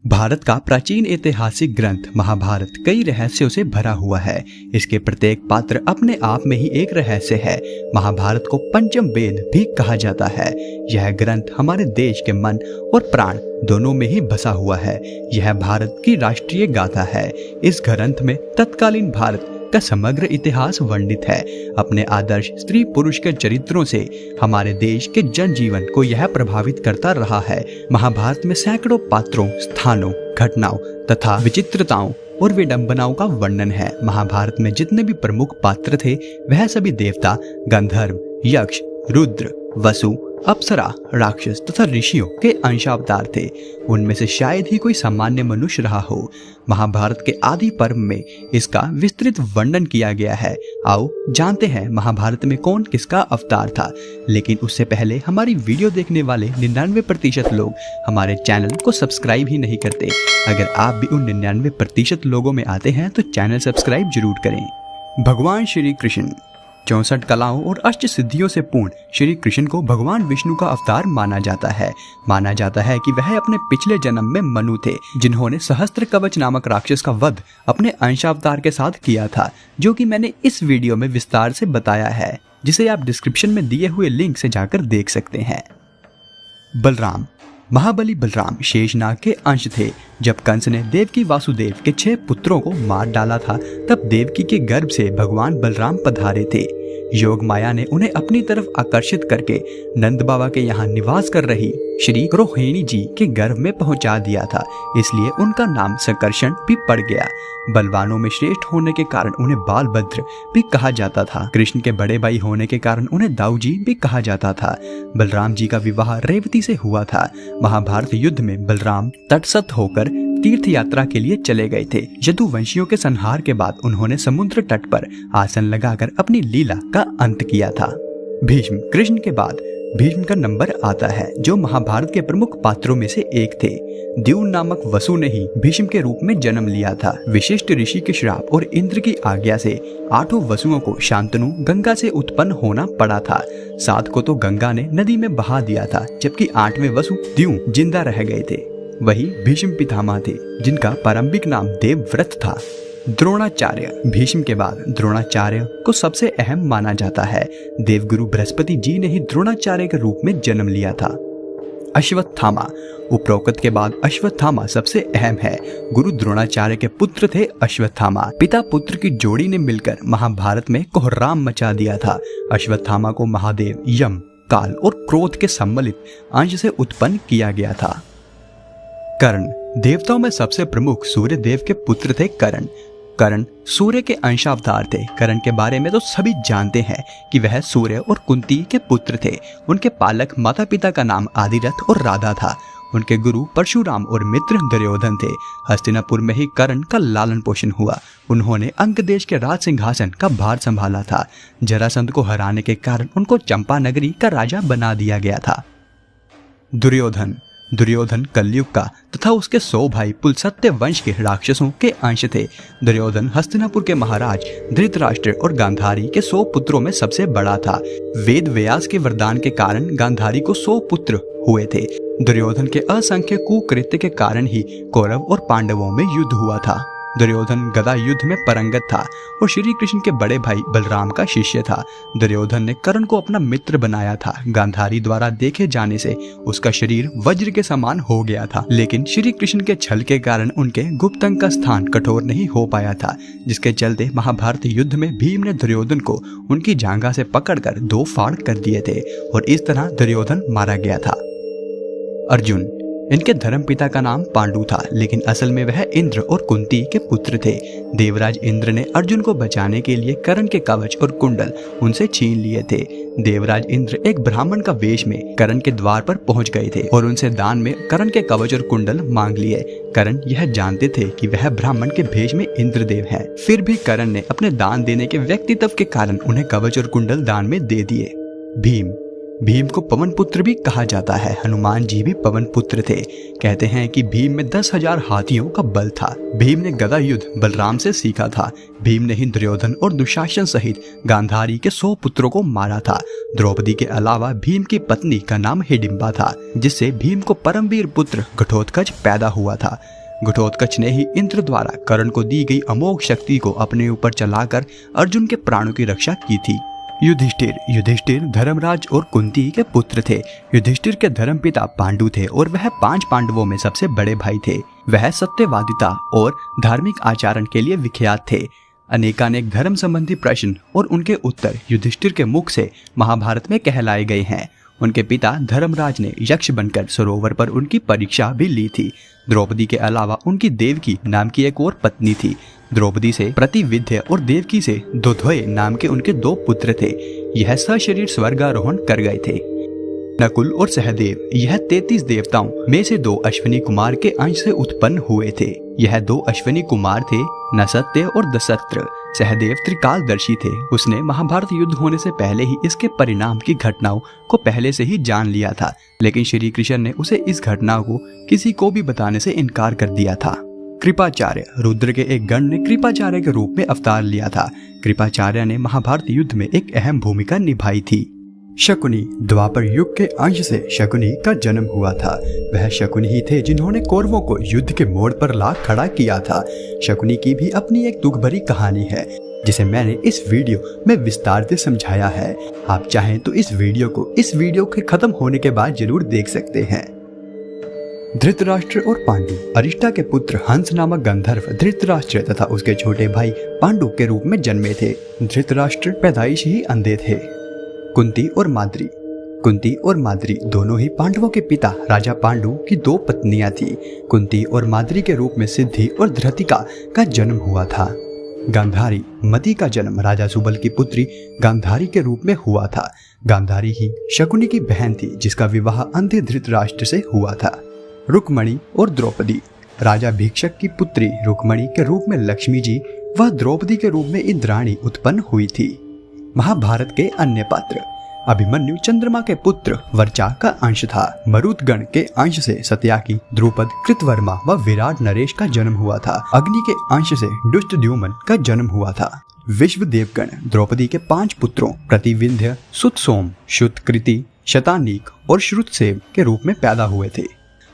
भारत का प्राचीन ऐतिहासिक ग्रंथ महाभारत कई रहस्यों से भरा हुआ है। इसके प्रत्येक पात्र अपने आप में ही एक रहस्य है। महाभारत को पंचम वेद भी कहा जाता है। यह ग्रंथ हमारे देश के मन और प्राण दोनों में ही बसा हुआ है। यह भारत की राष्ट्रीय गाथा है। इस ग्रंथ में तत्कालीन भारत का समग्र इतिहास वर्णित है। अपने आदर्श स्त्री पुरुष के चरित्रों से हमारे देश के जनजीवन को यह प्रभावित करता रहा है। महाभारत में सैकड़ों पात्रों, स्थानों, घटनाओं तथा विचित्रताओं और विडंबनाओं का वर्णन है। महाभारत में जितने भी प्रमुख पात्र थे वह सभी देवता, गंधर्व, यक्ष, रुद्र, वसु, अप्सरा, राक्षस तथा ऋषियों के अंशावतार थे। उनमें से शायद ही कोई सामान्य मनुष्य रहा हो। महाभारत के आदि पर्व में इसका विस्तृत वर्णन किया गया है। आओ जानते हैं महाभारत में कौन किसका अवतार था। लेकिन उससे पहले हमारी वीडियो देखने वाले 99% लोग हमारे चैनल को सब्सक्राइब ही नहीं करते। अगर आप भी उन 99% लोगों में आते हैं तो चैनल सब्सक्राइब जरूर करें। भगवान श्री कृष्ण 64 कलाओं और अष्ट सिद्धियों से पूर्ण श्री कृष्ण को भगवान विष्णु का अवतार माना जाता है। माना जाता है कि वह अपने पिछले जन्म में मनु थे, जिन्होंने सहस्त्र कवच नामक राक्षस का वध अपने अंशावतार के साथ किया था, जो कि मैंने इस वीडियो में विस्तार से बताया है, जिसे आप डिस्क्रिप्शन में दिए हुए लिंक से जाकर देख सकते हैं। बलराम महाबली बलराम शेषनाग के अंश थे। जब कंस ने देवकी वासुदेव के 6 पुत्रों को मार डाला था, तब देवकी के गर्भ से भगवान बलराम पधारे थे। योग माया ने उन्हें अपनी तरफ आकर्षित करके नंद बाबा के यहाँ निवास कर रही श्री रोहिणी जी के गर्भ में पहुंचा दिया था। इसलिए उनका नाम संकर्षण भी पड़ गया। बलवानों में श्रेष्ठ होने के कारण उन्हें बालभद्र भी कहा जाता था। कृष्ण के बड़े भाई होने के कारण उन्हें दाऊजी भी कहा जाता था। बलराम जी का विवाह रेवती से हुआ था। महाभारत युद्ध में बलराम तटस्थ होकर तीर्थ यात्रा के लिए चले गए थे। यदुवंशियों के संहार के बाद उन्होंने समुद्र तट पर आसन लगाकर अपनी लीला का अंत किया था। भीष्म कृष्ण के बाद भीष्म का नंबर आता है, जो महाभारत के प्रमुख पात्रों में से एक थे। द्यून नामक वसु ने ही भीष्म के रूप में जन्म लिया था। विशिष्ट ऋषि के श्राप और इंद्र की आज्ञा से 8 वसुओं को शांतनु गंगा से उत्पन्न होना पड़ा था। 7 को तो गंगा ने नदी में बहा दिया था, जबकि 8वें वसु द्यून जिंदा रह गए थे। वही भीष्म पितामह थे, जिनका प्रारंभिक नाम देवव्रत था। द्रोणाचार्य भीष्म के बाद द्रोणाचार्य को सबसे अहम माना जाता है। देवगुरु बृहस्पति जी ने ही द्रोणाचार्य के रूप में जन्म लिया था। अश्वत्थामा उपरोक्त के बाद अश्वत्थामा सबसे अहम है। गुरु द्रोणाचार्य के पुत्र थे अश्वत्थामा। पिता पुत्र की जोड़ी ने मिलकर महाभारत में कोहराम मचा दिया था। अश्वत्थामा को महादेव, यम, काल और क्रोध के सम्मिलित अंश से उत्पन्न किया गया था। कर्ण देवताओं में सबसे प्रमुख सूर्य देव के पुत्र थे। कर्ण सूर्य के अंशावतार थे। कर्ण के बारे में तो सभी जानते हैं कि वह सूर्य और कुंती के पुत्र थे। उनके पालक माता पिता का नाम आदिरथ और राधा था। उनके गुरु परशुराम और मित्र दुर्योधन थे। हस्तिनापुर में ही कर्ण का लालन पोषण हुआ। उन्होंने अंग देश के राज सिंहासन का भार संभाला था। जरासंध को हराने के कारण उनको चंपा नगरी का राजा बना दिया गया था। दुर्योधन कलयुग का तथा उसके 100 भाई पुलसत्य वंश के राक्षसों के अंश थे। दुर्योधन हस्तिनापुर के महाराज धृतराष्ट्र और गांधारी के 100 पुत्रों में सबसे बड़ा था। वेद व्यास के वरदान के कारण गांधारी को 100 पुत्र हुए थे। दुर्योधन के असंख्य कुकृत्य के कारण ही कौरव और पांडवों में युद्ध हुआ था। दुर्योधन गदा युद्ध में पारंगत था और श्री कृष्ण के बड़े भाई बलराम का शिष्य था। दुर्योधन ने कर्ण को अपना मित्र बनाया था। गांधारी द्वारा देखे जाने से उसका शरीर वज्र के समान हो गया था, लेकिन श्री कृष्ण के छल के कारण उनके गुप्त अंग का स्थान कठोर नहीं हो पाया था, जिसके चलते महाभारत युद्ध में भीम ने दुर्योधन को उनकी जांघा से पकड़कर 2 फाड़ कर दिए थे और इस तरह दुर्योधन मारा गया था। अर्जुन इनके धर्मपिता का नाम पांडु था, लेकिन असल में वह इंद्र और कुंती के पुत्र थे। देवराज इंद्र ने अर्जुन को बचाने के लिए कर्ण के कवच और कुंडल उनसे छीन लिए थे। देवराज इंद्र एक ब्राह्मण का वेश में कर्ण के द्वार पर पहुंच गए थे और उनसे दान में कर्ण के कवच और कुंडल मांग लिए। कर्ण यह जानते थे कि वह ब्राह्मण के भेष में इंद्रदेव हैं। फिर भी कर्ण ने अपने दान देने के व्यक्तित्व के कारण उन्हें कवच और कुंडल दान में दे दिए। भीम को पवन पुत्र भी कहा जाता है। हनुमान जी भी पवन पुत्र थे। कहते हैं कि भीम में 10,000 हाथियों का बल था। भीम ने गदा युद्ध बलराम से सीखा था। भीम ने ही दुर्योधन और दुशासन सहित गांधारी के 100 पुत्रों को मारा था। द्रौपदी के अलावा भीम की पत्नी का नाम हिडिंबा था, जिससे भीम को परमवीर पुत्र घटोत्कच पैदा हुआ था। घटोत्कच ने ही इंद्र द्वारा कर्ण को दी गई अमोघ शक्ति को अपने ऊपर चलाकर अर्जुन के प्राणों की रक्षा की थी। युधिष्ठिर धर्मराज और कुंती के पुत्र थे। युधिष्ठिर के धर्मपिता पांडु थे और वह 5 पांडवों में सबसे बड़े भाई थे। वह सत्यवादिता और धार्मिक आचरण के लिए विख्यात थे। अनेकानेक धर्म संबंधी प्रश्न और उनके उत्तर युधिष्ठिर के मुख से महाभारत में कहलाए गए हैं। उनके पिता धर्मराज ने यक्ष बनकर सरोवर पर उनकी परीक्षा भी ली थी। द्रौपदी के अलावा उनकी देवकी नाम की एक और पत्नी थी। द्रौपदी से प्रतिविद्य और देवकी से दुध्वय नाम के उनके 2 पुत्र थे। यह सशरीर स्वर्गारोहण कर गए थे। नकुल और सहदेव यह 33 देवताओं में से 2 अश्विनी कुमार के अंश से उत्पन्न हुए थे। यह 2 अश्विनी कुमार थे, नसत्य और दशरथ। सहदेव त्रिकालदर्शी थे। उसने महाभारत युद्ध होने से पहले ही इसके परिणाम की घटनाओं को पहले से ही जान लिया था, लेकिन श्री कृष्ण ने उसे इस घटना को किसी को भी बताने से इनकार कर दिया था। कृपाचार्य रुद्र के एक गण ने कृपाचार्य के रूप में अवतार लिया था। कृपाचार्य ने महाभारत युद्ध में एक अहम भूमिका निभाई थी। शकुनी द्वापर युग के अंश से शकुनी का जन्म हुआ था। वह शकुनी ही थे जिन्होंने कौरवों को युद्ध के मोड़ पर ला खड़ा किया था। शकुनी की भी अपनी एक दुख भरी कहानी है, जिसे मैंने इस वीडियो में विस्तार से समझाया है। आप चाहें तो इस वीडियो के खत्म होने के बाद जरूर देख सकते हैं। धृतराष्ट्र और पांडु अरिष्टा के पुत्र हंस नामक गंधर्व धृतराष्ट्र तथा उसके छोटे भाई पांडु के रूप में जन्मे थे। धृतराष्ट्र पैदाइश ही अंधे थे। कुंती और माद्री दोनों ही पांडवों के पिता राजा पांडु की 2 पत्नियां थी। कुंती और माद्री के रूप में सिद्धि और धृतिका का जन्म हुआ था। गांधारी मति का जन्म राजा सुबल की पुत्री गांधारी के रूप में हुआ था। गांधारी ही शकुनी की बहन थी, जिसका विवाह अंधे धृतराष्ट्र से हुआ था। रुक्मणी और द्रौपदी राजा भीक्षक की पुत्री रुक्मणी के रूप में लक्ष्मी जी व द्रौपदी के रूप में इंद्राणी उत्पन्न हुई थी। महाभारत के अन्य पात्र अभिमन्यु चंद्रमा के पुत्र वर्चा का अंश था। मरुदगण के अंश से सत्याकी, द्रुपद, कृतवर्मा व विराट नरेश का जन्म हुआ था। अग्नि के अंश से दुष्टद्युम्न का जन्म हुआ था। विश्वदेवगण द्रौपदी के 5 पुत्रों प्रतिविंध्य, सुतसोम, शुतकृति, शतानीक और श्रुतसेव के रूप में पैदा हुए थे।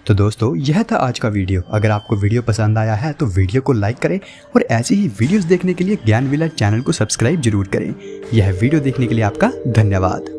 तो दोस्तों, यह था आज का वीडियो। अगर आपको वीडियो पसंद आया है तो वीडियो को लाइक करें और ऐसी ही वीडियोस देखने के लिए ज्ञान विला चैनल को सब्सक्राइब जरूर करें। यह वीडियो देखने के लिए आपका धन्यवाद।